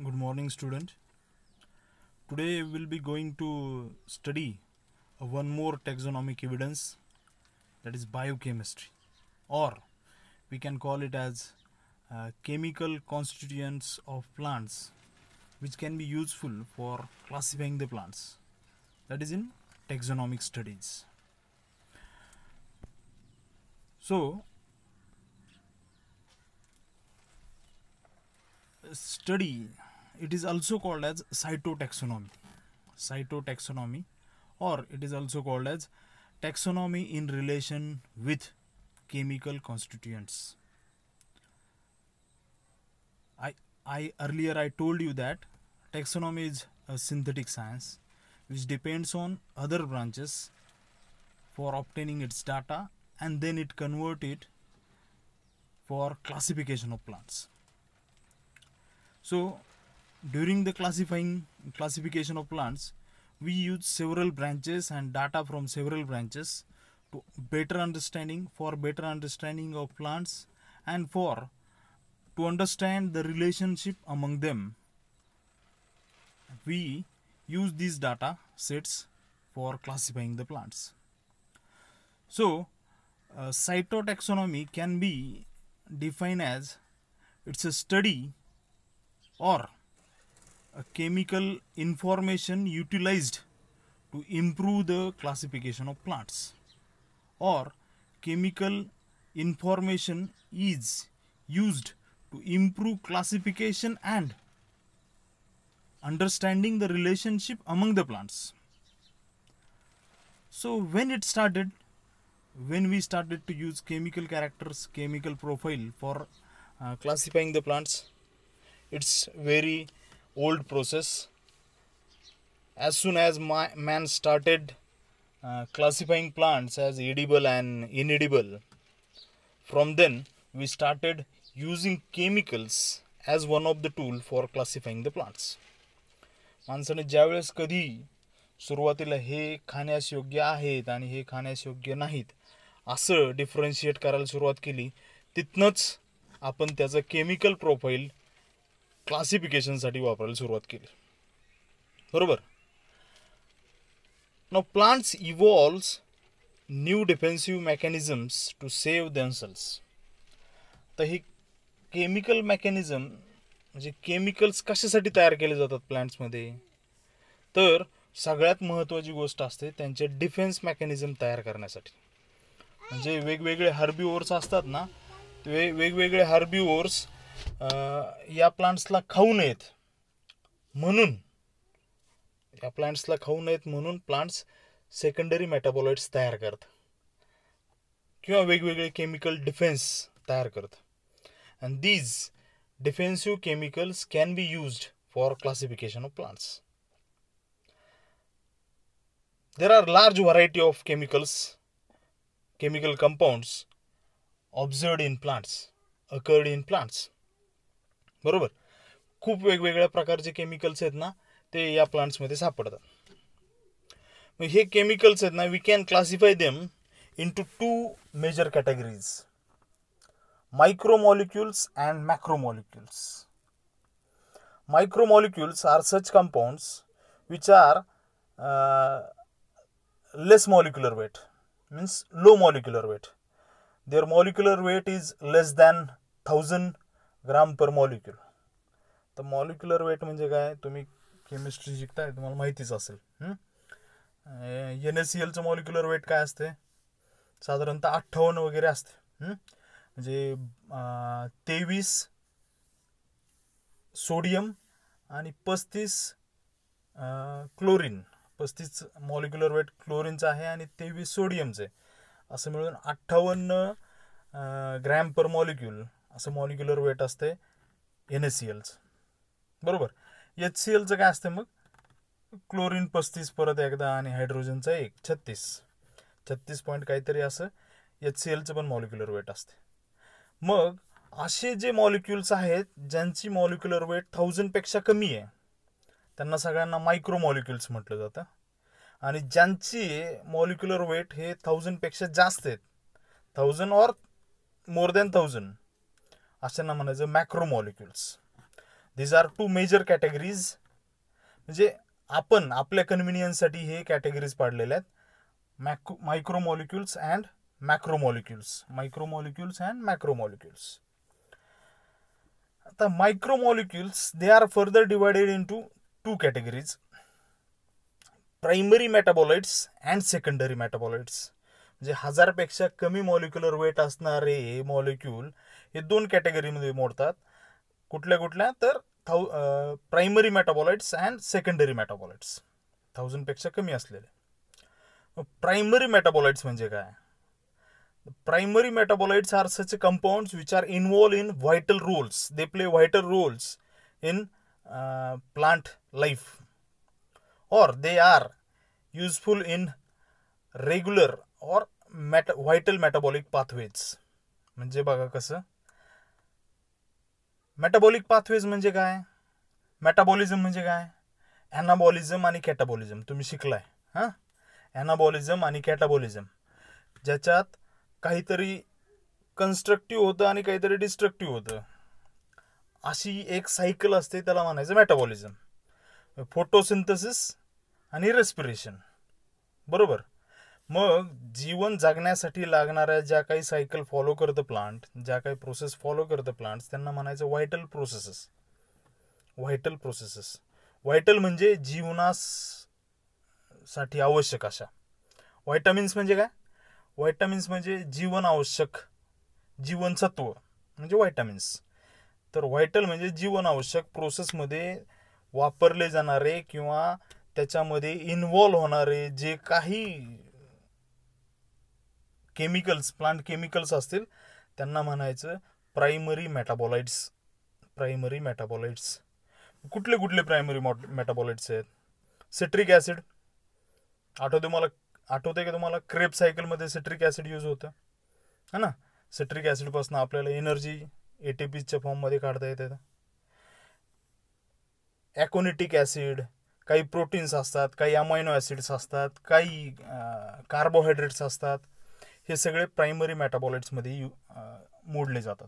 Good morning, student. Today we will be going to study one more taxonomic evidence, that is biochemistry, or we can call it as chemical constituents of plants, which can be useful for classifying the plants, that is in taxonomic studies. So, study, it is also called as cytotaxonomy, or it is also called as taxonomy in relation with chemical constituents. I earlier I told you that taxonomy is a synthetic science which depends on other branches for obtaining its data, and then it convert it for classification of plants. So during the classification of plants, we use several branches and data from several branches to better understanding of plants, and to understand the relationship among them. We use these data sets for classifying the plants. So cytotaxonomy can be defined as it's a study or a chemical information utilized to improve the classification of plants, or chemical information is used to improve classification and understanding the relationship among the plants. So when we started to use chemical characters, chemical profile for classifying the plants, it's very old process. As soon as man started classifying plants as edible and inedible, from then we started using chemicals as one of the tool for classifying the plants. माणसाने ज्यावेळेस कधी सुरुवातीला हे खाण्यास योग्य आहेत आणि हे खाण्यास योग्य नाहीत असं डिफरन्शिएट करायला सुरुवात केली, तिथनच आपण त्याचं केमिकल प्रोफाइल क्लासिफिकेशनसाठी वापरायला सुरुवात केली. बरोबर. Now plants evolves new defensive mechanisms to save themselves. तर ही केमिकल मेकॅनिझम म्हणजे केमिकल्स कशासाठी तयार केले जातात प्लांट्समध्ये, तर सगळ्यात महत्त्वाची गोष्ट असते त्यांचे डिफेन्स मेकॅनिझम तयार करण्यासाठी. म्हणजे वेगवेगळे हर्बिवोर्स असतात ना, ते वेगवेगळे हर्बिवोर्स या प्लांट्सला खाऊ नयेत म्हणून प्लांट्स सेकंडरी मेटाबॉलाइट्स तयार करतात किंवा वेगवेगळे केमिकल डिफेन्स तयार करतात. And these defensive chemicals can be used for classification of plants. There are large variety of chemical compounds observed in plants, occurred in plants. बरोबर. खूप वेगवेगळ्या प्रकारचे केमिकल्स आहेत ना, ते या प्लांट्समध्ये सापडतात. मग हे केमिकल्स आहेत ना, we can classify them into two major categories, micromolecules and macromolecules. Micromolecules are such compounds which are less molecular weight, means low molecular weight. Their molecular weight is less than 1000 gram per molecule. तर molecular weight म्हणजे काय, तुम्ही chemistry शिकताय तुम्हाला माहितीच असेल. NaClचं molecular weight काय असते, साधारणतः 58 वगैरे असते. म्हणजे 23 सोडियम आणि 35 क्लोरीन, 35 मॉलिक्युलर वेट क्लोरीनचं आहे आणि 23 सोडियमचं आहे. असं मिळून 58 ग्रॅम पर मॉलिक्यूल असं मॉलिक्युलर वेट असते NaClचं. बरोबर. HClचं काय असतं मग, क्लोरीन 35 परत एकदा आणि हायड्रोजनचं 36 पॉईंट काहीतरी असं HClचं पण मॉलिक्युलर वेट असते. मग असे जे मॉलिक्युल्स आहेत ज्यांची मॉलिक्युलर वेट 1000 पेक्षा कमी आहे त्यांना सगळ्यांना मायक्रोमॉलिक्युल्स म्हटलं जातं, आणि ज्यांची मॉलिक्युलर वेट हे 1000 पेक्षा जास्त आहेत, 1000 और मोर दॅन 1000, अशांना म्हणायचं मॅक्रोमॉलिक्युल्स. These are two major categories. म्हणजे आपण आपल्या कन्व्हिनियन्ससाठी हे कॅटेगरीज पाडलेल्या आहेत, मायक्रोमॉलिक्युल्स अँड मॅक्रोमॉलिक्युल्स. मायक्रोमॉलिक्युल्स and macromolecules. आता micromolecules they are further divided into two categories, primary metabolites and secondary metabolites. म्हणजे 1000 पेक्षा कमी मॉलिक्युलर वेट असणारे मॉलिक्यूल हे दोन कॅटेगरीमध्ये मोडतात. कुठल्या कुठल्या तर primary metabolites and secondary metabolites, 1000 पेक्षा कमी असलेले. प्रायमरी मेटाबॉलाइट्स म्हणजे काय? Primary metabolites are such compounds which are involve in vital roles. They play vital roles in plant life, or they are useful in regular or vital metabolic pathways. म्हणजे बघा कसं, metabolic pathways म्हणजे काय, metabolism म्हणजे काय, ॲनाबॉलिझम आणि कॅटाबॉलिझम तुम्ही शिकलाय. हां, ॲनाबॉलिझम आणि कॅटाबॉलिझम, ज्याच्यात काहीतरी कन्स्ट्रक्टिव्ह होतं आणि काहीतरी डिस्ट्रक्टिव्ह होतं, अशी एक सायकल असते, त्याला म्हणायचं मेटाबॉलिझम. फोटोसिंथेसिस आणि रेस्पिरेशन, बरोबर. मग जीवन जगण्यासाठी लागणाऱ्या ज्या काही सायकल फॉलो करतं प्लांट, ज्या काही प्रोसेस फॉलो करतं प्लांट्स, त्यांना म्हणायचं vital processes. Vital processes, vital म्हणजे जीवनासाठी आवश्यक अशा. व्हायटामिन्स म्हणजे काय? व्हायटामिन्स म्हणजे जीवन आवश्यक, जीवनसत्व म्हणजे व्हायटामिन्स. तर व्हायटल म्हणजे जीवन आवश्यक प्रोसेसमध्ये वापरले जाणारे किंवा त्याच्यामध्ये इन्व्हॉल्व होणारे जे काही केमिकल्स, प्लांट केमिकल्स असतील, त्यांना म्हणायचं प्रायमरी मेटाबॉलाइट्स. प्रायमरी मेटाबॉलाइट्स कुठले कुठले प्रायमरी मेटाबॉलाइट्स आहेत? सिट्रिक ॲसिड, आठवते का तुम्हाला? क्रेब सायकलमध्ये सिट्रिक ॲसिड यूज होतं, है ना. सिट्रिक ॲसिडपासून आपल्याला एनर्जी ATPच्या फॉर्ममध्ये काढता येते. ॲकोनिटिक ॲसिड, काही प्रोटीन्स असतात, काही अमायनो ॲसिड्स असतात, काही कार्बोहायड्रेट्स असतात, हे सगळे प्रायमरी मेटाबॉलाइट्समध्ये मोडले जातात.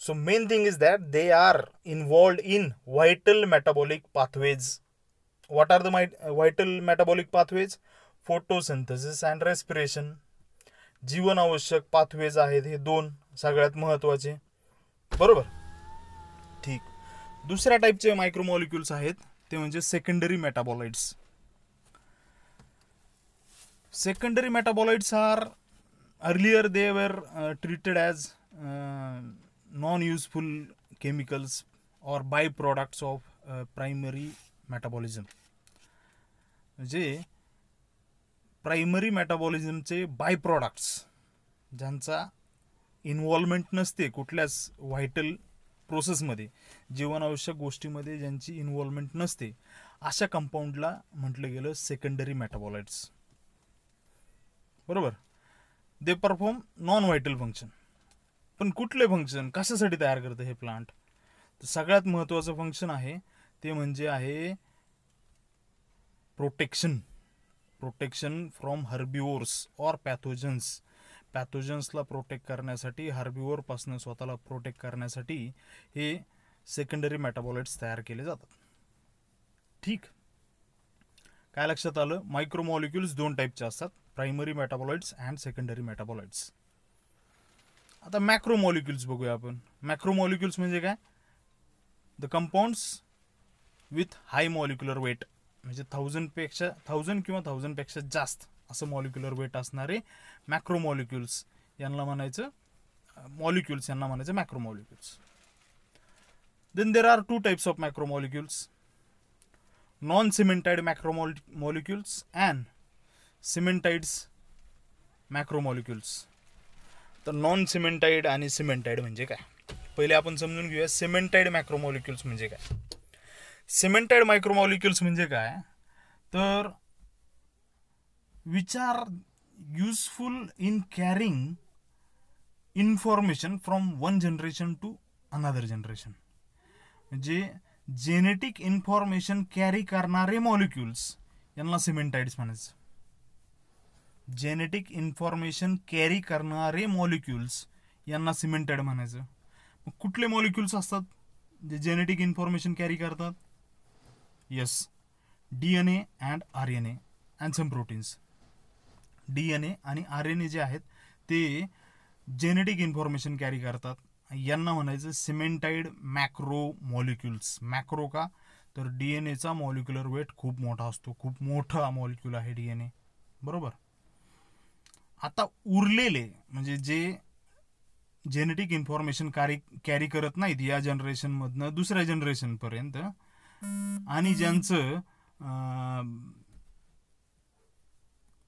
So main thing is that they are involved in vital metabolic pathways. What are the vital metabolic pathways? Photosynthesis and respiration. जीवन आवश्यक पाथवेज आहेत हे दोन सगळ्यात महत्त्वाचे, बरोबर. ठीक. दुसऱ्या टाईपचे मायक्रोमॉलिक्युल्स आहेत ते म्हणजे secondary metabolites. Secondary metabolites are earlier they were treated as non useful chemicals or by products of primary metabolism. म्हणजे प्रायमरी मेटाबॉलिझमचे बाय प्रोडक्ट्स, ज्यांचा इन्व्हॉल्वमेंट नसते कुठल्याच व्हायटल प्रोसेसमध्ये, जीवनावश्यक गोष्टीमध्ये ज्यांची इन्व्हॉल्वमेंट नसते, अशा कंपाऊंडला म्हटलं गेलं सेकंडरी मेटाबॉलाइट्स, बरोबर. They perform non vital function. पण कुठले फंक्शन, कशासाठी तयार करतं हे प्लांट? तर सगळ्यात महत्त्वाचं फंक्शन आहे ते म्हणजे आहे प्रोटेक्शन. प्रोटेक्शन फ्रॉम हर्बिवोर्स और पॅथोजन्स. पॅथोजन्सला प्रोटेक्ट करण्यासाठी, हर्बिवोरपासून स्वतःला प्रोटेक्ट करण्यासाठी हे सेकंडरी मेटाबॉलाइट्स तयार केले जातात. ठीक, काय लक्षात आलं? मायक्रोमॉलिक्युल्स दोन टाईपचे असतात, primary metabolites and secondary metabolites. आता मॅक्रोमॉलिक्युल्स बघूया आपण. मॅक्रोमॉलिक्युल्स म्हणजे काय? The compounds with high molecular weight, म्हणजे 1000 किंवा 1000 पेक्षा जास्त असं मॉलिक्युलर वेट असणारे मॅक्रोमॉलिक्युल्स यांना म्हणायचं macromolecules. Then there are two types of macromolecules, non semantide macromolecules and semantides macromolecules. तर नॉन सिमेंटाइड आणि सिमेंटाइड म्हणजे काय? पहिले आपण समजून घेऊया सिमेंटाइड मॅक्रोमॉलिक्युल्स म्हणजे काय. सिमेंटाइड मायक्रोमॉलिक्युल्स म्हणजे काय? तर which are useful in carrying information from one generation to another generation. म्हणजे जेनेटिक इन्फॉर्मेशन कॅरी करणारे मॉलिक्युल्स यांना सिमेंटाइड्स म्हणायचं. जेनेटिक इन्फॉर्मेशन कॅरी करणारे मॉलिक्युल्स यांना सिमेंटाइड म्हणायचं. कुठले मॉलिक्युल्स असतात? जे जेनेटिक इन्फॉर्मेशन कॅरी करतात, yes, DNA and RNA and some proteins. DNA आणि RNA जे आहेत ते जेनेटिक इन्फॉर्मेशन कॅरी करतात. यांना म्हणायचं सिमेंटाइड मॅक्रो मॉलिक्युल्स. मॅक्रो का, तर DNAचा मॉलिक्युलर वेट खूप मोठा असतो, खूप मोठा मॉलिक्युल आहे DNA. बरोबर. आता उरलेले म्हणजे जे जेनेटिक इन्फॉर्मेशन कॅरी करत नाहीत या जनरेशनमधनं दुसऱ्या जनरेशनपर्यंत, आणि ज्यांचं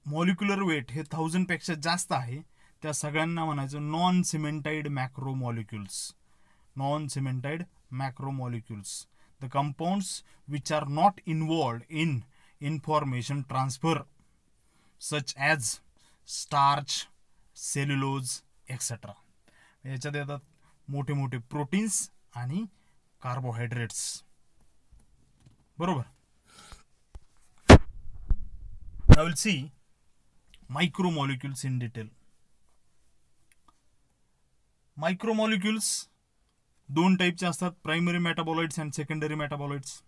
मॉलिक्युलर वेट हे 1000पेक्षा जास्त आहे, त्या सगळ्यांना म्हणायचं non semantide macro molecules. Non semantide macro molecules, the compounds which are not involved in information transfer such as starch, cellulose etcetera. याच्यात येतात मोठे मोठे प्रोटीन्स आणि कार्बोहायड्रेट्स. बरोबर. Now will see micromolecules in detail. Micromolecules दोन टाईपचे असतात, primary metabolites and secondary metabolites.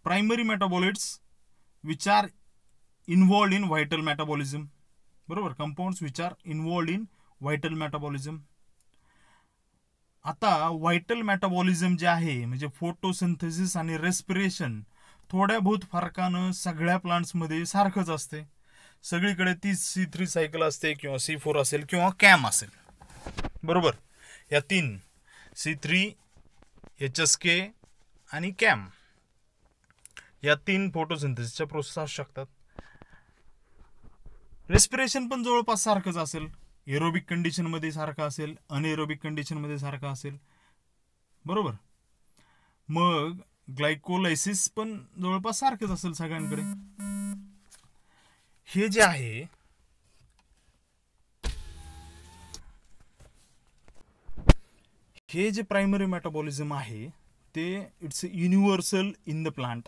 Primary metabolites which are involved in vital metabolism. बरोबर, compounds which are involved in vital metabolism. आता व्हायटल मेटाबॉलिझम जे आहे म्हणजे फोटोसिंथेसिस आणि रेस्पिरेशन थोड्या बहुत फरकानं सगळ्या प्लांट्समध्ये सारखंच असते. सगळीकडे ती C3 सायकल असते किंवा C4 असेल किंवा कॅम असेल. बरोबर, या तीन C3, HSK आणि कॅम या तीन फोटोसिंथेसिसच्या प्रोसेस असू शकतात. रेस्पिरेशन पण जवळपास सारखंच असेल. एरोबिक कंडिशनमध्ये सारखं असेल, अनएरोबिक कंडिशनमध्ये सारखं असेल. बरोबर. मग ग्लायकोलायसिस पण जवळपास सारखंच असेल सगळ्यांकडे. हे जे आहे हे जे प्रायमरी मेटाबॉलिझम आहे ते it's universal in the plant.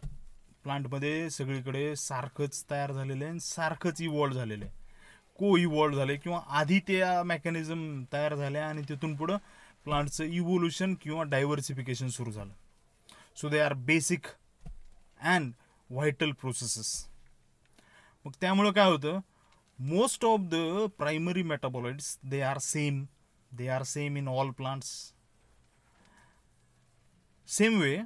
प्लांटमध्ये सगळीकडे सारखंच तयार झालेलं आहे, सारखंच इव्हॉल्व झालेलं आहे, को इव्हॉल्व झाले किंवा आधी त्या मेकॅनिझम तयार झाल्या आणि तिथून पुढं प्लांटचं इव्होल्युशन किंवा डायव्हर्सिफिकेशन सुरू झालं. So they are basic and vital processes. मग त्यामुळं काय होतं, most of the primary metabolites they are same in all plants. Same way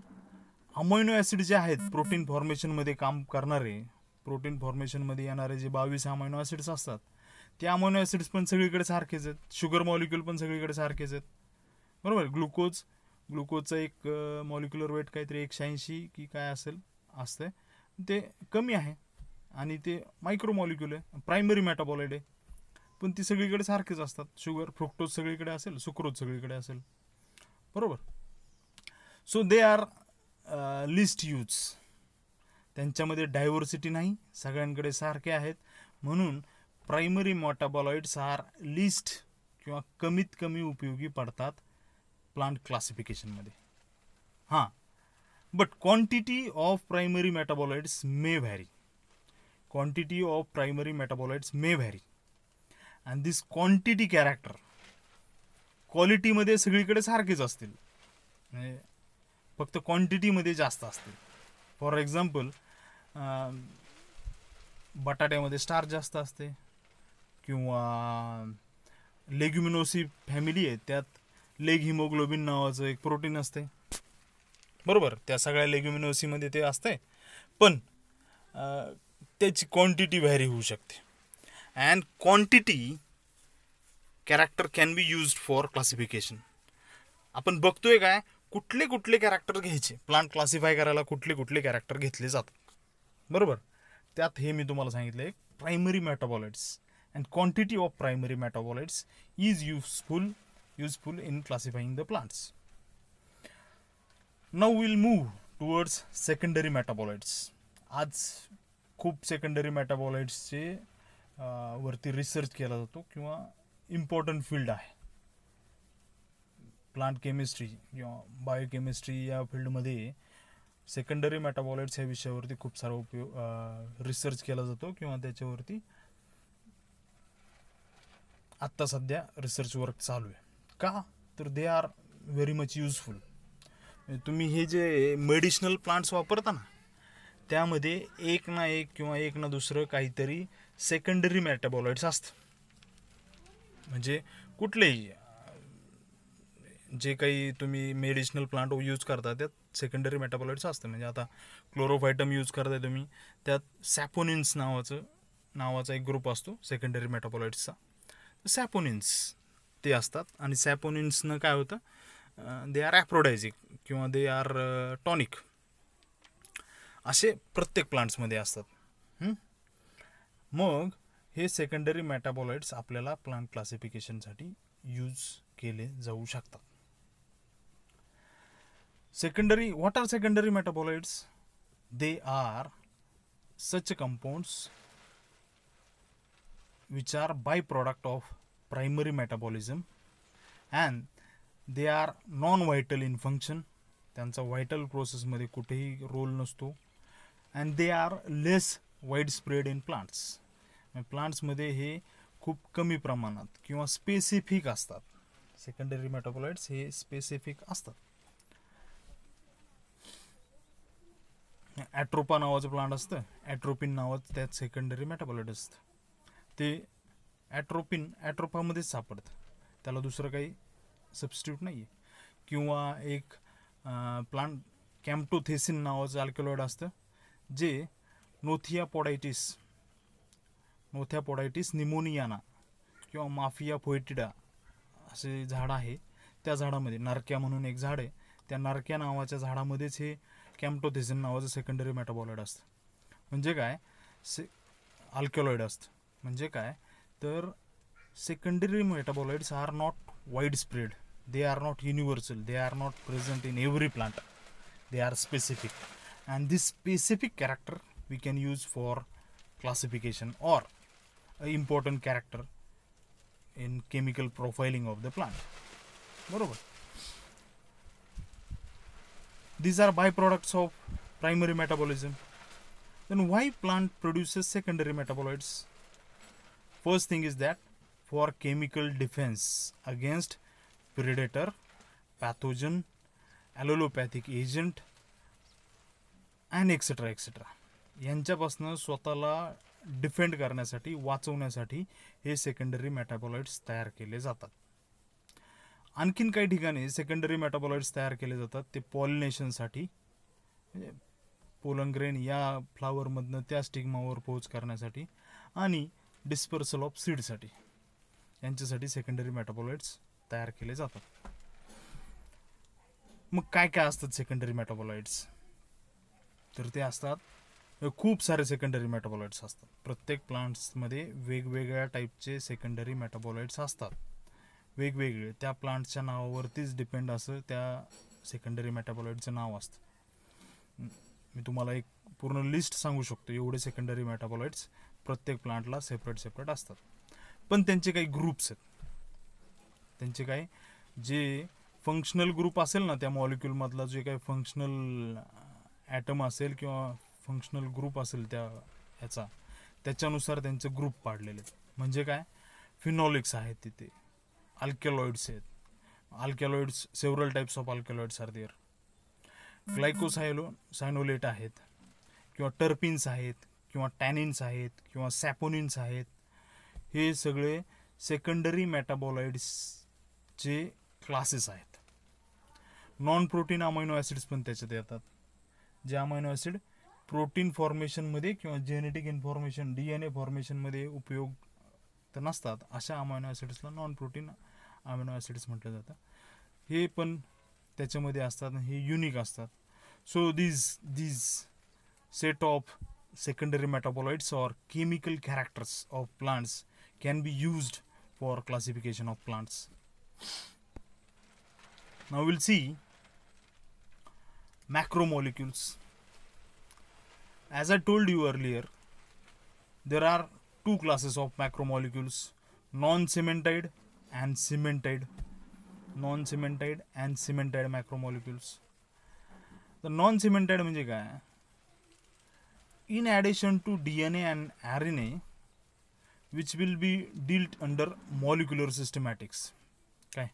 amino acid जे आहेत प्रोटीन फॉर्मेशनमध्ये काम करणारे, प्रोटीन फॉर्मेशनमध्ये येणारे जे 22 अमायनो ॲसिड्स असतात, ते अमायनो ॲसिड्स पण सगळीकडे सारखेच आहेत. शुगर मॉलिक्युल पण सगळीकडे सारखेच आहेत. बरोबर. ग्लुकोजचं एक मॉलिक्युलर वेट काहीतरी 180 की काय असते, ते कमी आहे आणि ते मायक्रो मॉलिक्युल आहे, प्रायमरी मेटाबॉलाइट आहे, पण ती सगळीकडे सारखेच असतात. शुगर, फ्रुक्टोज सगळीकडे असेल, सुक्रोज सगळीकडे असेल. बरोबर. So they our list use. त्यांच्यामध्ये डायव्हर्सिटी नाही, सगळ्यांकडे सारखे आहेत, म्हणून प्रायमरी मेटाबॉलाइट्स आर लिस्ट किंवा कमीत कमी उपयोगी पडतात प्लांट क्लासिफिकेशनमध्ये. हां, but quantity of primary metabolites may vary. Quantity of primary metabolites may vary and this quantity character क्वालिटीमध्ये सगळीकडे सारखेच असतील, म्हणजे फक्त क्वांटिटीमध्ये जास्त असतील. फॉर एक्झाम्पल, बटाट्यामध्ये स्टार्च जास्त असते, किंवा लेग्युमिनोसी फॅमिली आहे, त्यात लेग हिमोग्लोबिन नावाचं एक प्रोटीन असते. बरोबर, त्या सगळ्या लेग्युमिनोसीमध्ये ते असते, पण त्याची क्वांटिटी व्हॅरी होऊ शकते. And quantity character can be used for classification. आपण बघतोय काय, कुठले कुठले कॅरेक्टर घ्यायचे प्लांट क्लासिफाय करायला, कुठले कुठले कॅरेक्टर घेतले जातात. बरोबर. त्यात हे मी तुम्हाला सांगितलं, primary metabolites and quantity of primary metabolites is useful in classifying the plants. Now will move towards secondary metabolites. आज खूप सेकंडरी मेटाबॉलाइट्सचे वरती रिसर्च केला जातो किंवा इम्पॉर्टंट फील्ड आहे. प्लांट केमिस्ट्री किंवा बायोकेमिस्ट्री या फील्डमध्ये सेकंडरी मेटाबॉलाइट्स ह्या विषयावरती खूप सारा रिसर्च केला जातो किंवा त्याच्यावरती आत्ता सध्या रिसर्च वर्क चालू आहे. का, तर they are very much useful. तुम्ही हे जे मेडिसिनल प्लांट्स वापरता ना, त्यामध्ये एक ना एक किंवा एक ना दुसरं काहीतरी सेकंडरी मेटाबॉलाइट्स असतं. म्हणजे कुठलेही जे काही तुम्ही मेडिसिनल प्लांट यूज करता त्यात सेकंडरी मेटाबॉलाइट्स असतं. म्हणजे आता क्लोरोफायटम यूज करताय तुम्ही, त्यात सॅपोनिन्स नावाचा एक ग्रुप असतो सेकंडरी मेटाबॉलाइट्सचा. सॅपोनिन्स ते असतात आणि सॅपोनिन्सनं काय होतं, दे आर ॲप्रोडायझिक किंवा दे आर टॉनिक, असे प्रत्येक प्लांट्समध्ये असतात. मग हे सेकंडरी मेटाबॉलाइट्स आपल्याला प्लांट क्लासिफिकेशनसाठी यूज केले जाऊ शकतात. What are secondary metabolites? They are such compounds which are byproduct of primary metabolism and they are non-vital in function. त्यांचा व्हायटल प्रोसेसमध्ये कुठेही रोल नसतो. And they are less wide spread in plants. प्लांट्समध्ये हे खूप कमी प्रमाणात किंवा स्पेसिफिक असतात. सेकंडरी मेटाबॉलाइट्स हे स्पेसिफिक असतात. ॲट्रोपा नावाचं प्लांट असतं, ॲट्रोपिन नावाचं त्यात सेकंडरी मेटाबॉलाइट असतं. ते ॲट्रोपामध्येच सापडतं, त्याला दुसरं काही सबस्टिट्यूट नाही आहे. किंवा एक प्लांट कॅम्प्टोथेसिन नावाचं अल्कलॉइड असतं, जे नोथिया पोडायटिस निमोनियाना किंवा माफिया फोएटिडा असे झाड आहे, त्या झाडामध्ये नारक्या म्हणून एक झाड आहे, त्या नारक्या नावाच्या झाडामध्येच हे कॅम्प्टोथेसिन नावाचं सेकंडरी मेटाबॉलाइट असतं. म्हणजे काय, अल्कलॉइड असतं. म्हणजे काय तर secondary metabolites are not wide spread, they are not universal, they are not present in every plant, they are specific. And this specific character we can use for classification or important character in chemical profiling of the plant. बरोबर. These are byproducts of primary metabolism. Then why plant produces secondary metabolites? First thing is that for chemical defense against predator, pathogen, allelopathic agent and etc. यांच्यापासून स्वतःला defend करण्यासाठी, वाचवण्यासाठी हे secondary मेटाबॉलाइट्स तयार केले जातात. आणखीन काही ठिकाणी सेकंडरी मेटाबॉलाइट्स तयार केले जातात ते पॉलिनेशनसाठी, म्हणजे पोलनग्रेन या फ्लावरमधनं त्या स्टिग्मावर पोच करण्यासाठी, आणि डिस्पर्सल ऑफ सीडसाठी, यांच्यासाठी सेकंडरी मेटाबॉलाइट्स तयार केले जातात. मग काय काय असतात सेकंडरी मेटाबॉलाइट्स? तर ते असतात, खूप सारे सेकंडरी मेटाबॉलाइट्स असतात. प्रत्येक प्लांट्समध्ये वेगवेगळ्या टाईपचे सेकंडरी मेटाबॉलाइट्स असतात, वेगवेगळे त्या प्लांटच्या नावावरतीच डिपेंड असं त्या सेकंडरी मेटाबॉलाइटचं नाव असतं. मी तुम्हाला एक पूर्ण लिस्ट सांगू शकतो, एवढे सेकंडरी मेटाबॉलाइट्स प्रत्येक प्लांटला सेपरेट असतात. पण त्यांचे काही ग्रुप्स आहेत, त्यांचे काही जे फंक्शनल ग्रुप असेल ना, त्या मॉलिक्यूलमधला जे काही फंक्शनल ॲटम असेल किंवा फंक्शनल ग्रुप असेल त्या ह्याचा, त्याच्यानुसार त्यांचे ग्रुप पाडलेले आहेत. म्हणजे काय, फिनॉलिक्स आहेत तिथे, अल्कलॉइड्स आहेत, alkaloids several types of alkaloids are there, glucosinolate आहेत, किंवा टर्पिन्स आहेत, किंवा टॅनिन्स आहेत, किंवा सॅपोनिन्स आहेत. हे सगळे सेकंडरी मेटाबॉलाइड्सचे क्लासेस आहेत. नॉन प्रोटीन अमायनो ॲसिड्स पण त्याच्यात येतात. जे अमायनो ॲसिड प्रोटीन फॉर्मेशनमध्ये किंवा जेनेटिक इन्फॉर्मेशन DNA फॉर्मेशनमध्ये उपयोग तर नसतात, अशा अमायनो ॲसिड्सला नॉन प्रोटीन अमायनो ॲसिड्स म्हटलं जातं. हे पण त्याच्यामध्ये असतात, हे युनिक असतात. So these set of secondary metabolites or chemical characters of plants can be used for classification of plants. Now we'll see macromolecules. As I told you earlier, there are two classes of macromolecules, non-cementide and cementide. Non-cementide and cementide macromolecules. The non-cementide म्हणजे काय? In addition to DNA and RNA, which will be dealt under molecular systematics. काय?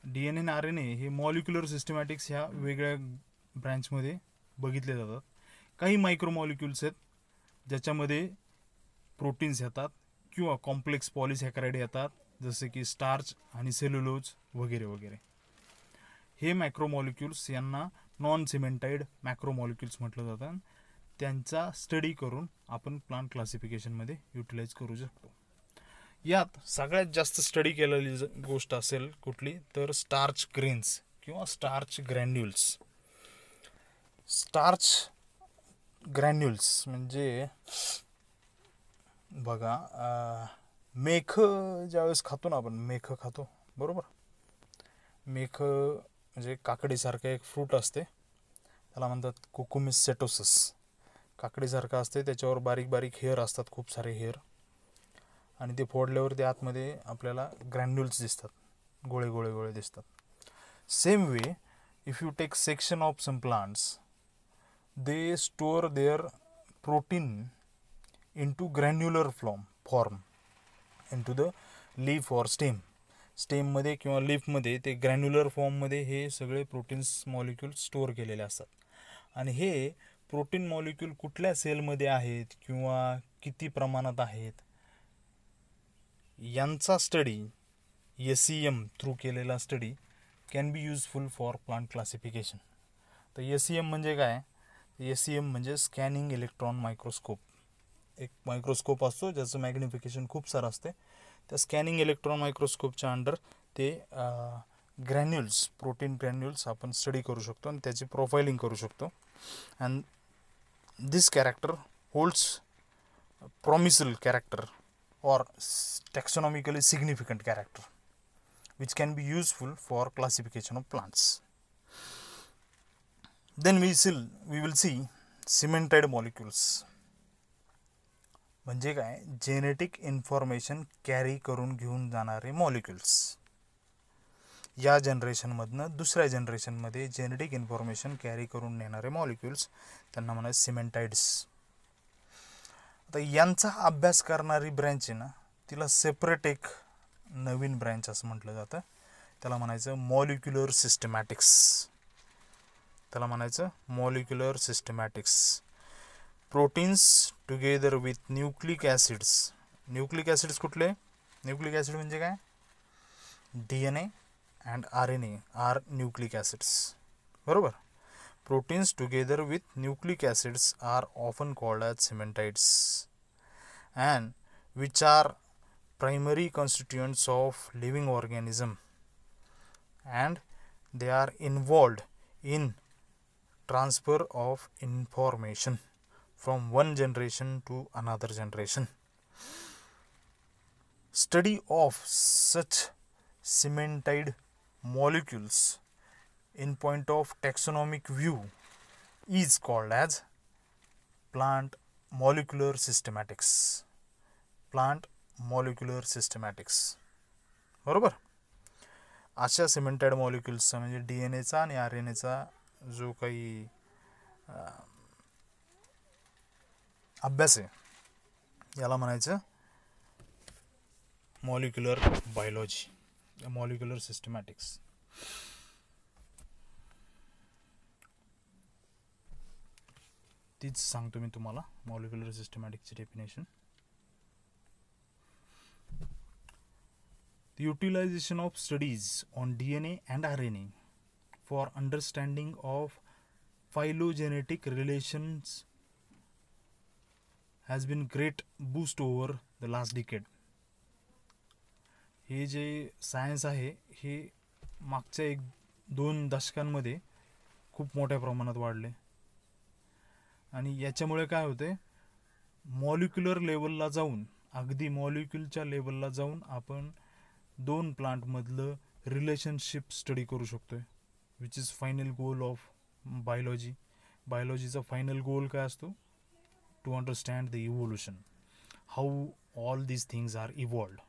DNA आणि RNA हे molecular सिस्टमॅटिक्स ह्या वेगळ्या ब्रँचमध्ये बघितले जातात. काही मायक्रोमॉलिक्युल्स आहेत ज्याच्यामध्ये प्रोटीन्स येतात किंवा कॉम्प्लेक्स पॉलिसॅकराइड येतात, जसे की स्टार्च आणि सेल्युलोज वगैरे वगैरे. हे मॅक्रोमॉलिक्युल्स यांना नॉन सिमेंटाईड मॅक्रोमॉलिक्युल्स म्हटलं जातं. त्यांचा स्टडी करून आपण प्लांट क्लासिफिकेशनमध्ये युटिलाइज करू शकतो. यात सगळ्यात जास्त स्टडी केलेली गोष्ट असेल कुठली तर स्टार्च ग्रेन्स किंवा स्टार्च ग्रॅन्युल्स. स्टार्च ग्रॅन्युल्स म्हणजे बघा, मेख ज्यावेळेस खातो ना आपण, मेख खातो बरोबर. मेख म्हणजे काकडीसारखं एक फ्रूट असते, त्याला म्हणतात कोकुमिस सेटोसस. काकडीसारखं असते, त्याच्यावर बारीक बारीक हेअर असतात, खूप सारे हेअर, आणि ते फोडल्यावर ते आतमध्ये आपल्याला ग्रॅन्युल्स दिसतात, गोळे गोळे गोळे दिसतात. Same way if you take section of some plants, they store their protein into granular form into the leaf or stem. स्टेममध्ये किंवा लीफमध्ये ते ग्रॅन्युलर फॉर्ममध्ये हे सगळे प्रोटीन्स मॉलिक्यूल स्टोअर केलेले असतात. आणि हे प्रोटीन मॉलिक्यूल कुठल्या सेलमध्ये आहेत किंवा किती प्रमाणात आहेत यांचा स्टडी SEM थ्रू केलेला study can be useful for plant classification. तर SEM म्हणजे काय? SEM म्हणजे स्कॅनिंग इलेक्ट्रॉन मायक्रोस्कोप. एक मायक्रोस्कोप असतो ज्याचं मॅग्निफिकेशन खूप सारं असते. त्या स्कॅनिंग इलेक्ट्रॉन मायक्रोस्कोपच्या अंडर ते ग्रॅन्युल्स, प्रोटीन ग्रॅन्युल्स आपण स्टडी करू शकतो आणि त्याची प्रोफाइलिंग करू शकतो. And this character holds promising character or taxonomically significant character which can be useful for classification of plants. Then we will see cementide molecules. म्हणजे काय? जेनेटिक इन्फॉर्मेशन कॅरी करून घेऊन जाणारे मॉलिक्युल्स. या जनरेशनमधनं दुसऱ्या जनरेशनमध्ये जेनेटिक इन्फॉर्मेशन कॅरी करून नेणारे मॉलिक्युल्स, त्यांना म्हणायचं सिमेंटाइड्स. आता यांचा अभ्यास करणारी ब्रँच आहे ना, तिला सेपरेट एक नवीन ब्रँच असं म्हटलं जातं. त्याला म्हणायचं मॉलिक्युलर सिस्टमॅटिक्स. त्याला म्हणायचं molecular systematics. Proteins together with nucleic acids. Nucleic acids कुठले? न्यूक्लिक ॲसिड म्हणजे काय? DNA and RNA are nucleic acids, बरोबर. Proteins together with nucleic acids are often called as cementioids, and which are primary constituents of living organism, and they are involved in transfer of information from one generation to another generation. Study of such cementide molecules in point of taxonomic view is called as plant molecular systematics. Plant molecular systematics, बरोबर. अशा cemented मॉलिक्युल्सचा म्हणजे DNAचा आणि RNAचा जो काही अभ्यास आहे याला म्हणायचं मॉलिक्युलर बायोलॉजी, मॉलिक्युलर सिस्टमॅटिक्स. तीच सांगतो मी तुम्हाला मॉलिक्युलर सिस्टमॅटिक्सची definition. The utilization of studies on DNA and RNA for understanding of phylogenetic relations has been great boost over the last decade. हे जे सायन्स आहे हे मागच्या 1-2 दशकांमध्ये खूप मोठ्या प्रमाणात वाढले. आणि याच्यामुळे काय होते, मॉलिक्युलर लेवलला जाऊन, अगदी मॉलिक्युलच्या लेवलला जाऊन आपण 2 प्लांटमधलं रिलेशनशिप स्टडी करू शकतो, which is final goal of biology. बायोलॉजीचा फायनल गोल काय असतो? To understand the evolution, how all these things are evolved.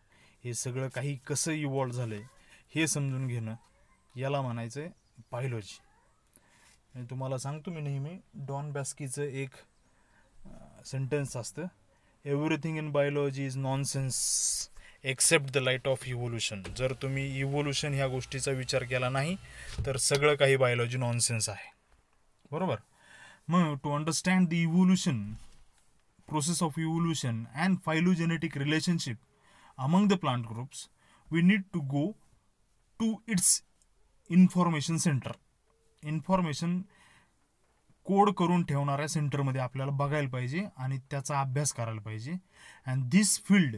हे सगळं काही कसं इव्हॉल्व झालं आहे हे समजून घेणं, याला म्हणायचं आहे बायोलॉजी. आणि तुम्हाला सांगतो मी नेहमी, डॉन बॅस्कीचं एक सेंटेन्स असतं, everything in biology is nonsense except the light of evolution. जर तुम्ही इव्होल्युशन ह्या गोष्टीचा विचार केला नाही तर सगळं काही बायोलॉजी नॉनसेन्स आहे. बरोबर. मग to understand the evolution, process of evolution and phylogenetic relationship among the plant groups, we need to go to its information center. Information code करून ठेवणाऱ्या सेंटरमध्ये आपल्याला बघायला पाहिजे आणि त्याचा अभ्यास करायला पाहिजे. And this field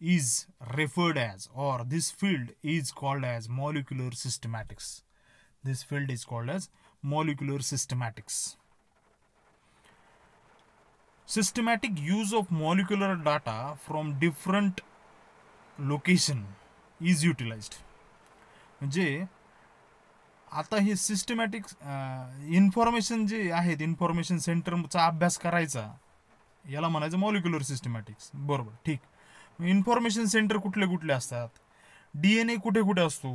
is referred as, or this field is called as molecular systematics. This field is called as molecular systematics. Systematic use of molecular data from different location is utilized. म्हणजे आता हे systematic information जे आहेत, information सेंटरचा अभ्यास करायचा, याला म्हणायचं मॉलिक्युलर सिस्टमॅटिक्स. बरोबर, ठीक. इन्फॉर्मेशन सेंटर कुठले कुठले असतात? DNA कुठे कुठे असतो?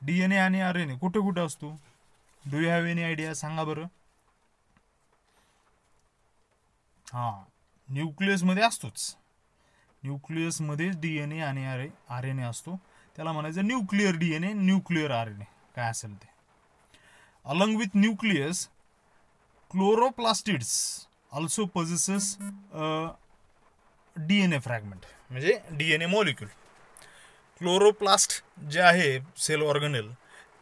DNA आणि RNA कुठे कुठे असतो? Do you have any idea? सांगा बरं. न्यूक्लियस मध्ये असतोच. न्यूक्लियस मध्ये DNA आणि RNA असतो. त्याला म्हणायचं न्यूक्लिअर DNA, न्यूक्लिअर RNA, काय असेल ते. Along with nucleus, chloroplastids also possesses DNA fragment, म्हणजे DNA मॉलिक्यूल. क्लोरोप्लास्ट जे आहे सेल ऑर्गनेल,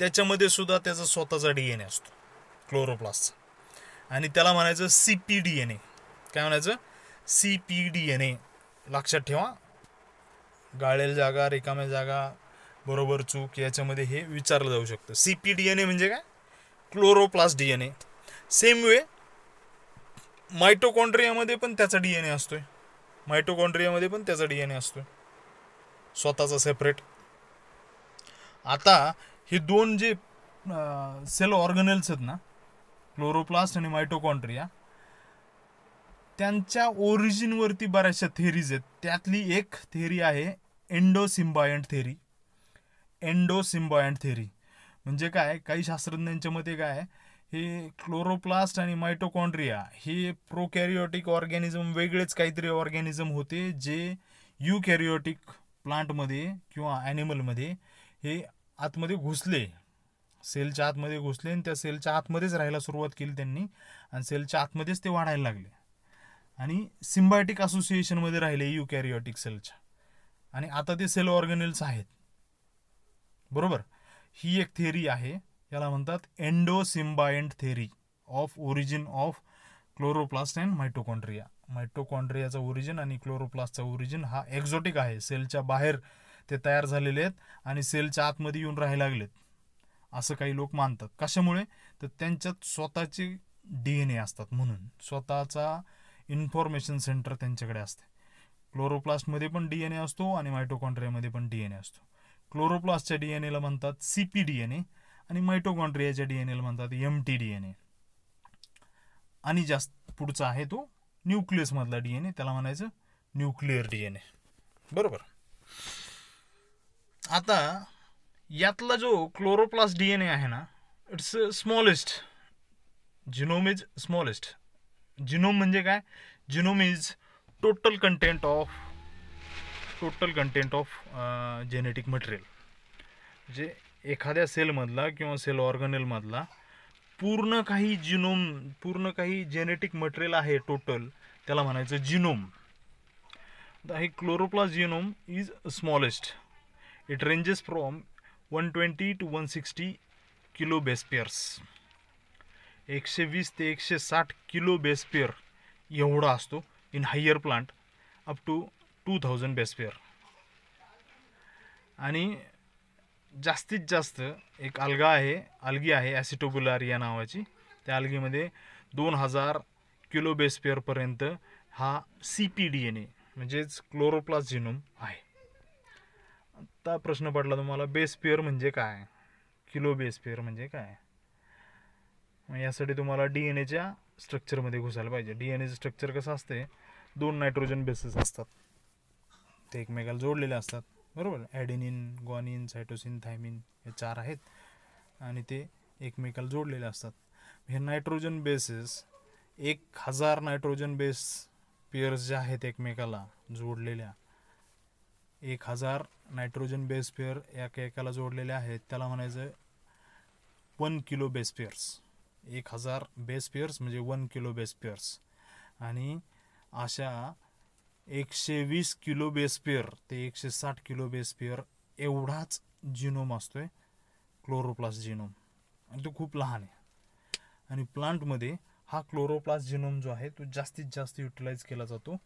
त्याच्यामध्ये सुद्धा त्याचा स्वतःचा DNA असतो क्लोरोप्लास्टचा, आणि त्याला म्हणायचं CpDNA. काय म्हणायचं? CpDNA. लक्षात ठेवा, गाळेल जागा, रिकाम्या जागा, बरोबर चूक याच्यामध्ये हे विचारलं जाऊ शकतं. CpDNA म्हणजे काय? Chloroplast DNA. सेम वे मायटोकॉन्ड्रियामध्ये पण त्याचा DNA असतोय. मायटोकॉन्ड्रियामध्ये पण त्याचा DNA असतो स्वतःचा सेपरेट. आता हे दोन जे सेल ऑर्गनेल्स आहेत ना, क्लोरोप्लास्ट आणि मायटोकॉन्ड्रिया, त्यांच्या ओरिजिनवरती बऱ्याचशा थेरीज आहेत. त्यातली एक थेरी आहे एंडोसिम्बायंट थेरी. एंडोसिम्बायंट थेरी म्हणजे काय? काही शास्त्रज्ञांच्या मते काय, हे क्लोरोप्लास्ट आणि मायटोकॉन्ड्रिया हे प्रोकॅरियोटिक ऑर्गॅनिझम वेगळेच काहीतरी ऑर्गॅनिझम होते, जे युकॅरियोटिक प्लांटमध्ये किंवा ॲनिमलमध्ये हे आतमध्ये घुसले, सेलच्या आतमध्ये घुसले, आणि त्या सेलच्या आतमध्येच राहायला सुरुवात केली त्यांनी, आणि सेलच्या आतमध्येच ते वाढायला लागले, आणि सिम्बायोटिक असोसिएशनमध्ये राहिले युकॅरियोटिक सेलच्या, आणि आता ते सेल ऑर्गॅनिल्स आहेत. बरोबर. ही एक थेरी आहे, याला म्हणतात endosymbiont theory of origin of chloroplast and mitochondria. मायटोकॉन्ड्रियाचा ओरिजिन आणि क्लोरोप्लास्टचा ओरिजिन हा एक्झॉटिक आहे. सेलच्या बाहेर ते तयार झालेले आहेत आणि सेलच्या आतमध्ये येऊन राहायला लागलेत, असं काही लोक मानतात. कशामुळे? तर त्यांच्यात स्वतःचे DNA असतात, म्हणून स्वतःचा इन्फॉर्मेशन सेंटर त्यांच्याकडे असते. क्लोरोप्लास्टमध्ये पण DNA असतो आणि मायटोकॉन्ड्रियामध्ये पण DNA असतो. क्लोरोप्लास्टच्या DNAला म्हणतात CpDNA आणि मायटोकॉन्ड्रियाच्या DNAला म्हणतात mtDNA. आणि जास्त पुढचा आहे तो न्यूक्लियस मधला DNA, त्याला म्हणायचं न्यूक्लिअर DNA. बरोबर. आता यातला जो क्लोरोप्लास्ट DNA आहे ना, it's smallest. Genome is smallest. Genome म्हणजे काय? Genome is total content of genetic material. म्हणजे एखाद्या सेलमधला किंवा सेल ऑर्गनेलमधला पूर्ण काही जेनेटिक मटेरियल आहे टोटल, त्याला म्हणायचं जिनोम. हे chloroplast genome is smallest. It ranges from 120 to 160 kilo base pairs. 120 ते 160 किलो बेस पेअर एवढा असतो. In higher plant up to 2000 base pair. आणि जास्तीत जास्त एक algae आहे ॲसिटोबुलारिया नावाची. त्या अल्गीमध्ये 2000 किलो बेस पेअरपर्यंत हा CpDNA म्हणजेच क्लोरोप्लास्ट जिनोम आहे. आता प्रश्न पडला तुम्हाला, बेस पेअर म्हणजे काय, किलो बेस पेअर म्हणजे काय? यासाठी तुम्हाला DNAच्या स्ट्रक्चरमध्ये घुसायला पाहिजे. DNAचं स्ट्रक्चर कसं असते? 2 नायट्रोजन बेसेस असतात, ते एकमेकाला जोडलेले असतात. बरोबर. ॲडेनिन, ग्वानिन, सायटोसिन, थायमिन हे 4 आहेत, आणि ते एकमेकाला जोडलेले असतात. हे nitrogen bases 1000 nitrogen base pairs ज्या आहेत एकमेकाला जोडलेल्या, 1000 नायट्रोजन बेस पेअर एकाला जोडलेले आहेत, त्याला म्हणायचं 1 kilo base pairs. 1000 base pairs म्हणजे 1 किलो बेस पेअर्स. आणि अशा 120 किलो बेस पेअर ते 160 किलो बेस पेअर एवढाच जिनोम असतोय क्लोरोप्लास्ट जिनोम, आणि तो खूप लहान आहे. आणि प्लांटमध्ये हा क्लोरोप्लास्ट जिनोम जो आहे तो जास्तीत जास्त युटिलाइज केला जातो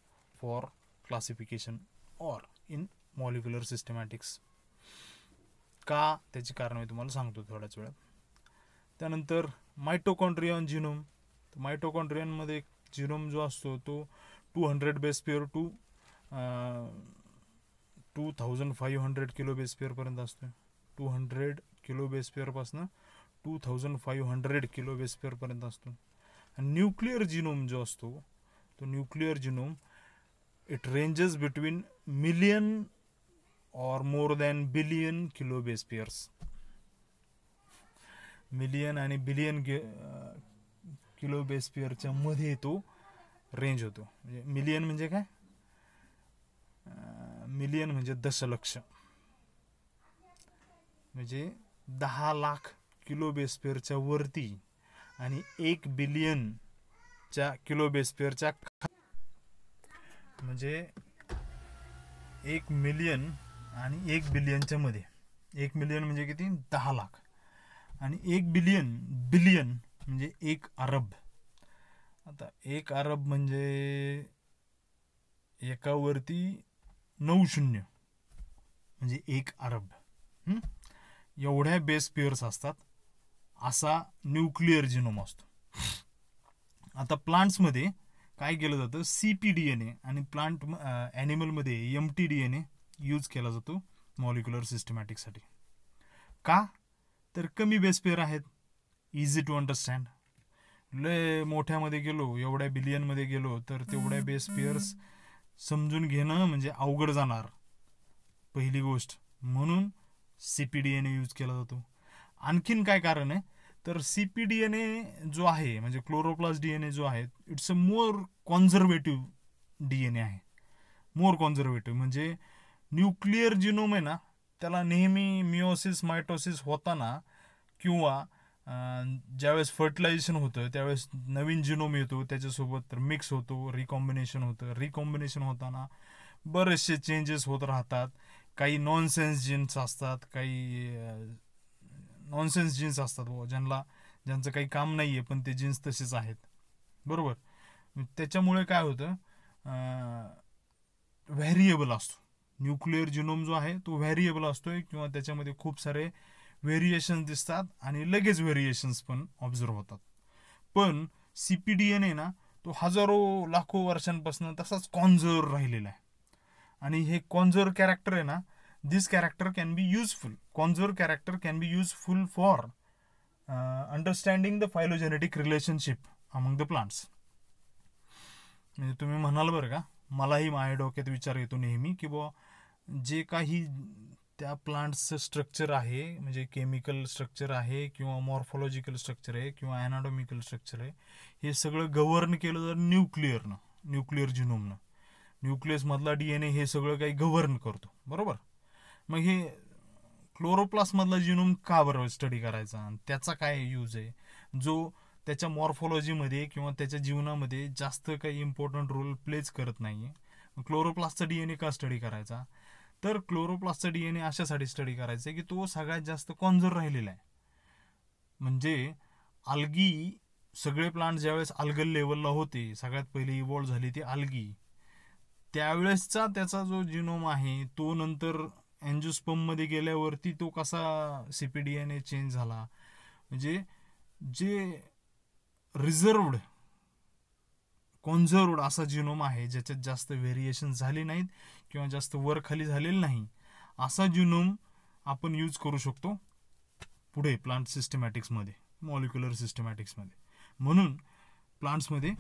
for classification or in molecular सिस्टमॅटिक्स. का, त्याची कारण मी तुम्हाला सांगतो थोड्याच वेळात. त्यानंतर मायटोकॉन्ड्रियन जिनोम. मायटोकॉन्ड्रियनमध्ये जिनोम जो असतो तो 200 base pair to 2500 kilo base पेअरपर्यंत असतो. 200 किलो बेस पेअरपासून 2500 किलो बेस पेअरपर्यंत असतो. आणि न्यूक्लिअर जिनोम जो असतो तो nuclear genome it ranges between million or more than billion kilo base pairs. Million आणि बिलियन किलो बेस पेअरच्या मध्ये तो रेंज होतो. म्हणजे मिलियन म्हणजे काय, मिलियन म्हणजे दशलक्ष, म्हणजे 10 लाख किलो बेस पेअरच्या वरती, आणि 1 बिलियनच्या किलो बेस पेअरच्या म्हणजे 1 मिलियन आणि 1 बिलियनच्या मध्ये. 1 मिलियन म्हणजे किती, 10 लाख, आणि 1 बिलियन म्हणजे 1 अरब. आता 1 अरब म्हणजे एकावरती 9 शून्य म्हणजे 1 अरब. एवढ्या बेस पेअर्स असतात असा न्यूक्लिअर जिनोम असतो. आता प्लांट्समध्ये काय केलं जातं, CpDNA, आणि प्लांट ॲनिमलमध्ये mtDNA यूज केला जातो मॉलिक्युलर सिस्टमॅटिक्ससाठी. का, तर कमी बेस पेअर आहेत, इझी टू अंडरस्टँड. लय मोठ्यामध्ये गेलो, एवढ्या बिलियनमध्ये गेलो तर तेवढ्या बेस पेअर्स समजून घेणं म्हणजे अवघड जाणार, पहिली गोष्ट. म्हणून CpDNA यूज केला जातो. आणखीन काय कारण आहे, तर CpDNA जो आहे म्हणजे क्लोरोप्लास्ट DNA जो आहे, it's a more conservative DNA आहे. मोर कॉन्झर्वेटिव्ह म्हणजे न्यूक्लिअर जिनोम आहे ना, त्याला नेहमी मिओसिस मायटोसिस होताना किंवा ज्यावेळेस फर्टिलायझेशन होतं त्यावेळेस नवीन जिनोम येतो, त्याच्यासोबत तर मिक्स होतो, रिकॉम्बिनेशन होतं. रिकॉम्बिनेशन होताना बरेचसे चेंजेस होत राहतात. काही नॉनसेन्स जीन्स असतात, काही नॉनसेन्स जीन्स असतात ज्यांचं काही काम नाही आहे पण ते जीन्स तसेच आहेत, बरोबर. त्याच्यामुळे काय होतं, व्हेरिएबल असतो. न्यूक्लिअर जिनोम जो आहे तो व्हेरिएबल असतोय, किंवा त्याच्यामध्ये खूप सारे व्हेरिएशन्स दिसतात आणि लगेच व्हेरिएशन्स पण ऑब्झर्व होतात. पण CpDNA ना तो हजारो लाखो वर्षांपासून तसाच कॉन्झर्व राहिलेला आहे. आणि हे कॉन्झर्व कॅरेक्टर आहे ना, this character can be useful. Conserve character can be useful for understanding the phylogenetic relationship among the plants. म्हणजे तुम्ही म्हणाल बरं का, मलाही माझ्या डोक्यात विचार येतो नेहमी की बुवा जे काही त्या प्लांट्सचं स्ट्रक्चर आहे, म्हणजे केमिकल स्ट्रक्चर आहे किंवा मॉर्फोलॉजिकल स्ट्रक्चर आहे किंवा ॲनाटॉमिकल स्ट्रक्चर आहे, हे सगळं गव्हर्न केलं तर न्यूक्लिअर जिनोमनं. न्यूक्लियसमधला DNA हे सगळं काही गव्हर्न करतो, बरोबर. मग हे क्लोरोप्लास्टमधला जिनोम का बरं स्टडी करायचा, आणि त्याचा काय यूज आहे, जो त्याच्या मॉर्फोलॉजीमध्ये किंवा त्याच्या जीवनामध्ये जास्त काही इम्पॉर्टंट रोल प्लेच करत नाही आहे. क्लोरोप्लास्टचा DNA का स्टडी करायचा, तर क्लोरोप्लास्टचा DNA अशासाठी स्टडी करायचा आहे की तो सगळ्यात जास्त कॉन्झर्व राहिलेला आहे. म्हणजे आल्गी, सगळे प्लांट ज्यावेळेस अल्गल लेवलला होते, सगळ्यात पहिले इव्हॉल्व झाली ती आल्गी, त्यावेळेसचा त्याचा जो जिनोम आहे तो नंतर अँजिओस्पर्ममध्ये गेल्यावरती तो कसा CpDNA चेंज झाला. म्हणजे जे रिझर्वड कॉन्झर्वड असा जिनोम आहे ज्याच्यात जास्त व्हेरिएशन झाले नाहीत किंवा जास्त वर खाली झालेलं नाही, असा जिनोम आपण यूज करू शकतो पुढे प्लांट सिस्टमॅटिक्समध्ये, मॉलिक्युलर सिस्टमॅटिक्समध्ये. म्हणून प्लांट्समध्ये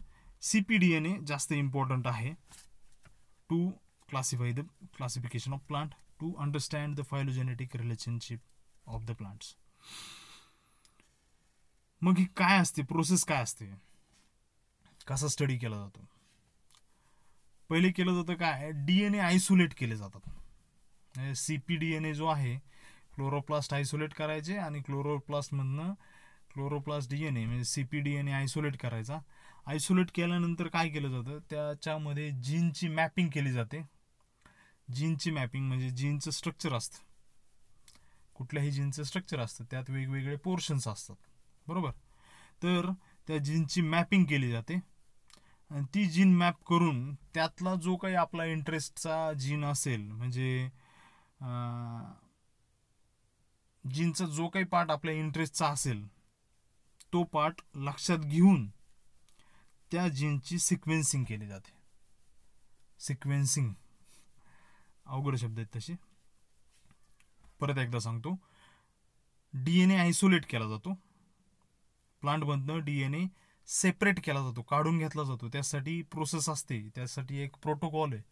CpDNA जास्त इम्पॉर्टंट आहे to classify the classification of plant, to understand the phylogenetic relationship of the plants. मग ही काय असते, प्रोसेस काय असते, कसा स्टडी केला जातो. पहिले केलं जातं काय, DNA आयसोलेट केले जातात. CpDNA जो आहे क्लोरोप्लास्ट आयसोलेट करायचे आणि क्लोरोप्लास्टमधनं क्लोरोप्लास्ट DNA म्हणजे CpDNA आयसोलेट करायचा. आयसोलेट केल्यानंतर काय केलं जातं, त्याच्यामध्ये जीनची मॅपिंग केली जाते. जीनची मॅपिंग म्हणजे जीनचं स्ट्रक्चर असतं, कुठल्याही जीनचं स्ट्रक्चर असतं, त्यात वेगवेगळे पोर्शन्स असतात, बरोबर. तर त्या जीनची मॅपिंग केली जाते आणि ती जीन मॅप करून त्यातला जो काही आपला इंटरेस्टचा जीन असेल, म्हणजे जीनचा जो काही पार्ट आपल्या इंटरेस्टचा असेल तो पार्ट लक्षात घेऊन त्या जीनची सिक्वेन्सिंग केली जाते. सिक्वेन्सिंग अवघड शब्द आहेत तसे, परत एकदा सांगतो. DNA आयसोलेट केला जातो, प्लांटमधनं DNA सेपरेट केला जातो, काढून घेतला जातो. त्यासाठी प्रोसेस असते, त्यासाठी एक प्रोटोकॉल आहे.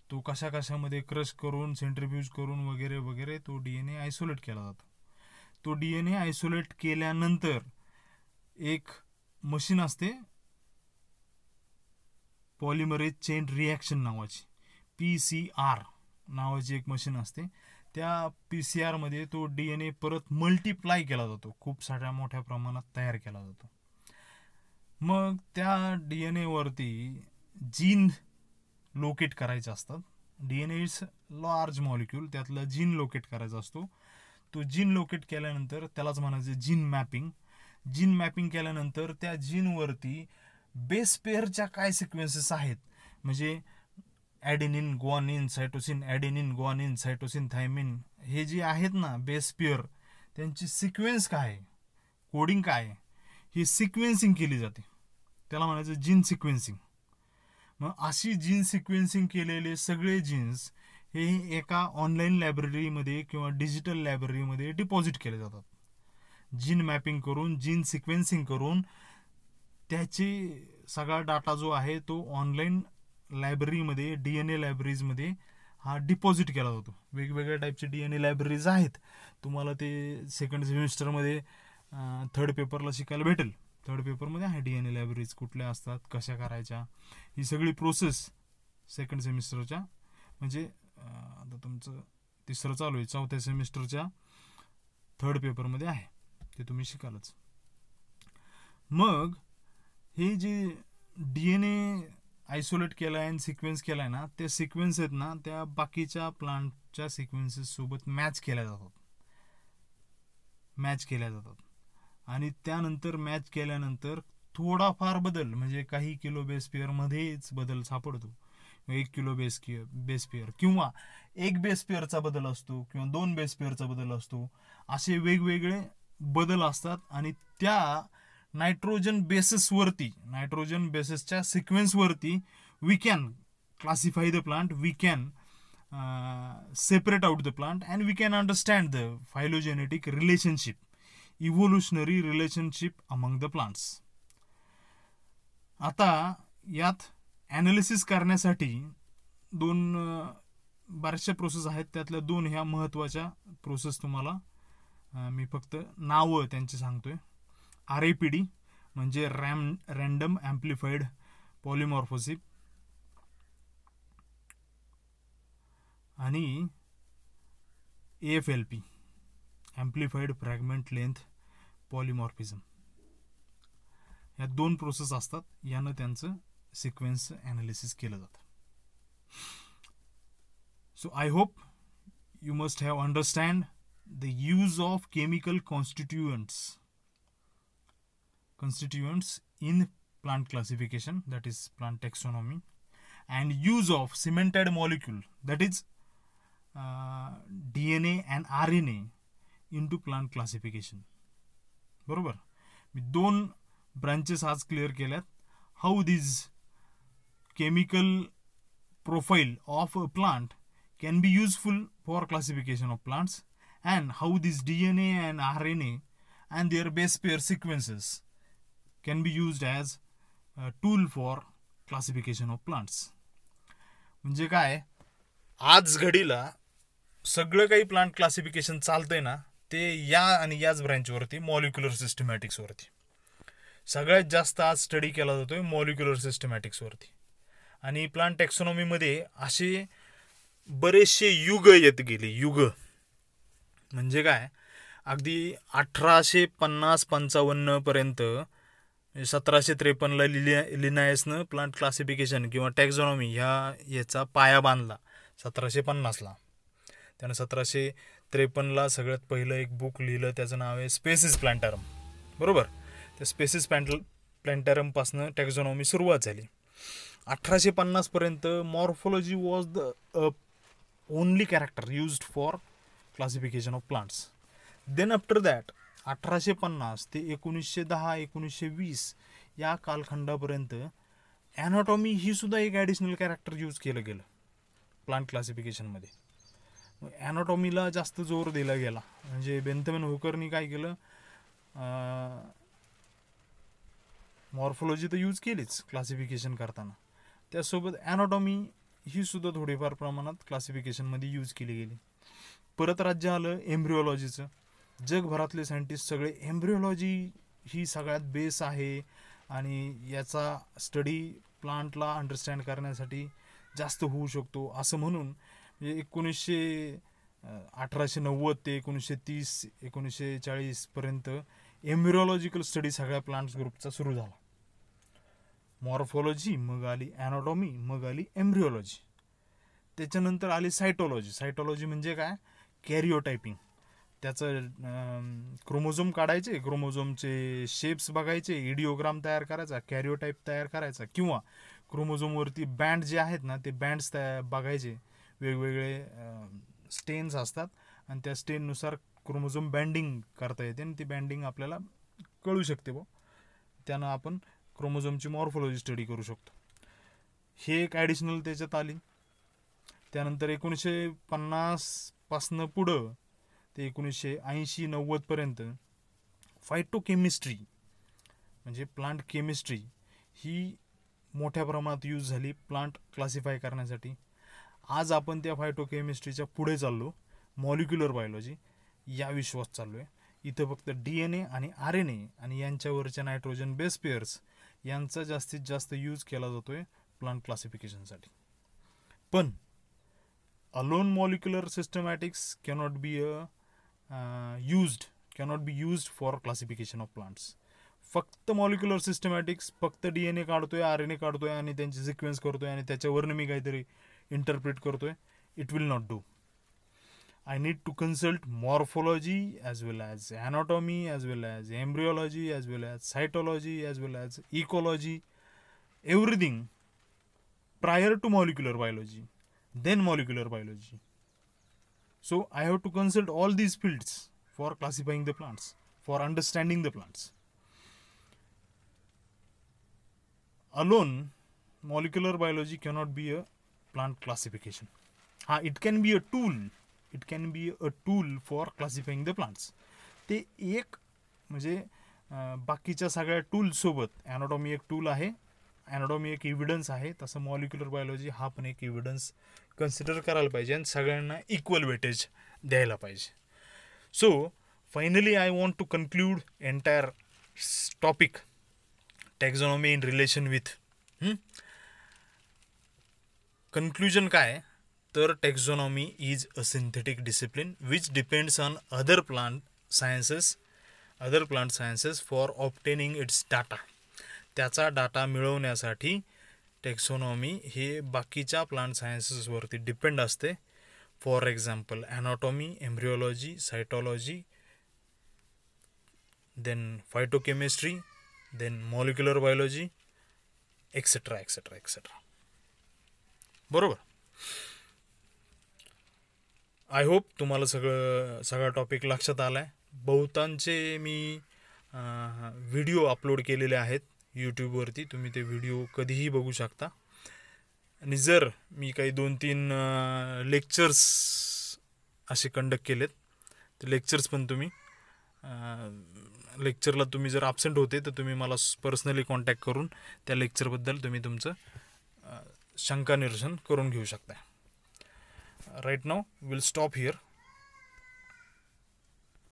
तो कशा कशामध्ये क्रश करून, सेंट्रीफ्यूज करून वगैरे वगैरे तो DNA आयसोलेट केला जातो. तो DNA आयसोलेट केल्यानंतर एक मशीन असते, पॉलिमरेज चेन रिॲक्शन नावाची, PCR नावाची एक मशीन असते. त्या PCR मध्ये तो DNA परत मल्टिप्लाय केला जातो, खूप साऱ्या मोठ्या प्रमाणात तयार केला जातो. मग त्या DNA वरती जीन लोकेट करायचे असतात. DNA इज लार्ज मॉलिक्यूल, त्यातलं जीन लोकेट करायचा असतो. तो जीन लोकेट केल्यानंतर त्यालाच म्हणायचं जीन मॅपिंग. जीन मॅपिंग केल्यानंतर त्या जीनवरती बेस पेअरच्या काय सिक्वेन्सेस आहेत, म्हणजे adenine, guanine, cytosine, adenine, guanine, cytosine, thymine, हे जे आहेत ना बेस पेअर, त्यांची सिक्वेन्स काय आहे, कोडिंग काय आहे, ही सिक्वेन्सिंग केली जाते. त्याला म्हणायचं जीन सिक्वेन्सिंग. मग अशी जीन सिक्वेन्सिंग केलेले सगळे जीन्स हे एका ऑनलाईन लायब्ररीमध्ये किंवा डिजिटल लायब्ररीमध्ये डिपॉझिट केले जातात. जीन मॅपिंग करून, जीन सिक्वेन्सिंग करून त्याची सगळा डाटा जो आहे तो ऑनलाईन लायब्ररीमध्ये, DNA लायब्ररीजमध्ये हा डिपॉझिट केला जातो. वेगवेगळ्या टाईपचे DNA लायब्ररीज आहेत, तुम्हाला ते सेकंड सेमिस्टरमध्ये थर्ड पेपरला शिकायला भेटेल. थर्ड पेपरमध्ये आहे DNA लायब्ररीज कुठल्या असतात, कशा करायच्या, ही सगळी प्रोसेस सेकंड सेमिस्टरच्या, म्हणजे आता तुमचं तिसरं चालू आहे, चौथ्या सेमिस्टरच्या थर्ड पेपरमध्ये आहे, ते तुम्ही शिकालच. मग हे जे DNA आयसोलेट केला आहे आणि सिक्वेन्स केला आहे ना, ते सिक्वेन्स आहेत ना त्या बाकीच्या प्लांटच्या सिक्वेन्सेस सोबत मॅच केल्या जातात. आणि त्यानंतर मॅच केल्यानंतर थोडाफार बदल, म्हणजे काही किलो बेस पेअरमध्येच बदल सापडतो. 1 किलो बेस पेअर किंवा 1 बेस पेअरचा बदल असतो किंवा 2 बेस पेअरचा बदल असतो, असे वेगवेगळे बदल असतात. आणि त्या नायट्रोजन बेसेसच्या सिक्वेन्सवरती we can classify the plant, we can separate out the plant, and we can understand the phylogenetic relationship, evolutionary relationship among the plants. आता यात ॲनालिसिस करण्यासाठी बऱ्याचशा प्रोसेस आहेत, त्यातल्या 2 ह्या महत्त्वाच्या प्रोसेस तुम्हाला मी फक्त नावं त्यांची सांगतोय. RAPD म्हणजे रॅन्डम ॲम्प्लिफाईड पॉलिमॉर्फोसिस, आणि AFLP amplified fragment length polymorphism. ह्या 2 प्रोसेस असतात, यानं त्यांचं सिक्वेन्स ॲनालिसिस केलं जातं. So I hope you must have understand the use of chemical constituents in plant classification, that is plant taxonomy, and use of cemented molecule, that is DNA and RNA into plant classification. बरोबर, मी 2 branches आज clear केल्यात. How this chemical profile of a plant can be useful for classification of plants, and how this DNA and RNA and their base pair sequences can be used as a tool for classification of plants. म्हणजे काय, आज घडीला सगळं काही plant classification चालतंय ना, ते या आणि याच ब्रँचवरती, मॉलिक्युलर सिस्टमॅटिक्सवरती सगळ्यात जास्त आज स्टडी केला जातोय, मॉलिक्युलर सिस्टमॅटिक्सवरती. आणि प्लांट टॅक्सॉनॉमीमध्ये असे बरेचसे युग येत गेले. युग म्हणजे काय, अगदी 1850-55 पर्यंत 1753ला लिनायसनं प्लांट क्लासिफिकेशन किंवा टॅक्झॉनॉमी याचा पाया बांधला 1750ला. त्यानं 1753ला सगळ्यात पहिलं एक बुक लिहिलं, त्याचं नाव आहे स्पेसिस प्लॅन्टारम. बरोबर. त्या स्पेसिस प्लॅन्टारमपासनं टॅक्झॉनॉमी सुरुवात झाली. 1850 पर्यंत morphology was the only character used for classification of plants. Then after that 1850 ते 1910-1920 या कालखंडापर्यंत ॲनाटॉमी ही सुद्धा एक ॲडिशनल कॅरेक्टर यूज केलं गेलं प्लांट क्लासिफिकेशनमध्ये. ॲनाटॉमीला जास्त जोर दिला गेला. म्हणजे बेंथमॅन हुकरनी काय केलं, मॉर्फोलॉजी तर यूज केलीच क्लासिफिकेशन करताना, त्यासोबत ॲनाटॉमी ही सुद्धा थोडीफार प्रमाणात क्लासिफिकेशनमध्ये यूज केली गेली. परत राज्य आलं एम्ब्रिओलॉजीचं. जगभरातले सायंटिस्ट सगळे एम्ब्रिओलॉजी ही सगळ्यात बेस आहे आणि याचा स्टडी प्लांटला अंडरस्टँड करण्यासाठी जास्त होऊ शकतो असं म्हणून म्हणजे 1890 ते 1930-1940 पर्यंत एम्ब्रिओलॉजिकल स्टडी सगळ्या प्लांट्स ग्रुपचा सुरू झाला. मॉर्फोलॉजी, मग आली ॲनाटॉमी, मग आली एम्ब्रिओलॉजी. त्याच्यानंतर आली सायटोलॉजी. सायटोलॉजी म्हणजे काय, कॅरिओटायपिंग. त्याचं क्रोमोझोम काढायचे, क्रोमोझोमचे शेप्स बघायचे, इडिओग्राम तयार करायचा, कॅरिओटाईप तयार करायचा, किंवा क्रोमोझोमवरती बँड जे आहेत ना ते बँड्स बघायचे. वेगवेगळे स्टेन्स असतात आणि त्या स्टेननुसार क्रोमोझोम बँडिंग करता येते आणि ती बँडिंग आपल्याला कळू शकते. त्यानं आपण क्रोमोझोमची मॉर्फोलॉजी स्टडी करू शकतो. हे एक ॲडिशनल त्याच्यात आली. त्यानंतर 1950 पासनं पुढं ते 1980-90 पर्यंत फायटोकेमिस्ट्री म्हणजे प्लांट केमिस्ट्री ही मोठ्या प्रमाणात यूज झाली प्लांट क्लासिफाय करण्यासाठी. आज आपण त्या फायटोकेमिस्ट्रीच्या पुढे चाललो, मॉलिक्युलर बायोलॉजी या विश्वात चाललो आहे. इथं फक्त DNA आणि RNA आणि यांच्यावरच्या नायट्रोजन बेस पेअर्स यांचा जास्तीत जास्त यूज केला जातोय प्लांट क्लासिफिकेशनसाठी. पण alone molecular सिस्टमॅटिक्स cannot be used for classification of plants. फक्त मॉलिक्युलर सिस्टमॅटिक्स, फक्त DNA काढतोय, RNA काढतोय आणि त्यांचे सिक्वेन्स करतोय आणि त्याच्यावरनं मी काहीतरी इंटरप्रिट करतोय, it will not do. I need to consult morphology as well as anatomy, as well as embryology, as well as cytology, as well as ecology, everything prior to molecular biology, then molecular biology. So I have to consult all these fields for classifying the plants, for understanding the plants. Alone, molecular biology cannot be a plant classification. It can be a tool. It can be a tool for classifying the plants. ते एक म्हणजे बाकीच्या सगळ्या टूलसोबत anatomy एक tool आहे, anatomy एक evidence आहे, तसं मॉलिक्युलर बायोलॉजी हा पण एक एव्हिडन्स कन्सिडर करायला पाहिजे आणि सगळ्यांना इक्वल वेटेज द्यायला पाहिजे. So finally I want to conclude entire topic taxonomy in relation with. Conclusion काय, तर taxonomy is a synthetic discipline which depends on other plant sciences for obtaining its data. त्याचा data मिळवण्यासाठी taxonomy हे बाकीच्या plant सायन्सेसवरती depend असते. For example anatomy, embryology, cytology, then phytochemistry, then molecular biology, etcetera etcetera etcetera. बरोबर. I hope तुम्हाला सगळा topic लक्षात आला आहे. बहुतांचे मी व्हिडिओ अपलोड केलेले आहेत यूट्यूबवरती, तुम्ही ते व्हिडिओ कधीही बघू शकता. आणि जर मी काही 2-3 लेक्चर्स असे कंडक्ट केलेत, तर लेक्चर्स पण तुम्ही लेक्चरला तुम्ही जर ॲब्सेंट होते तर तुम्ही मला पर्सनली कॉन्टॅक्ट करून त्या लेक्चरबद्दल तुम्ही तुमचं शंका निरसन करून घेऊ शकता. Right now we'll stop here.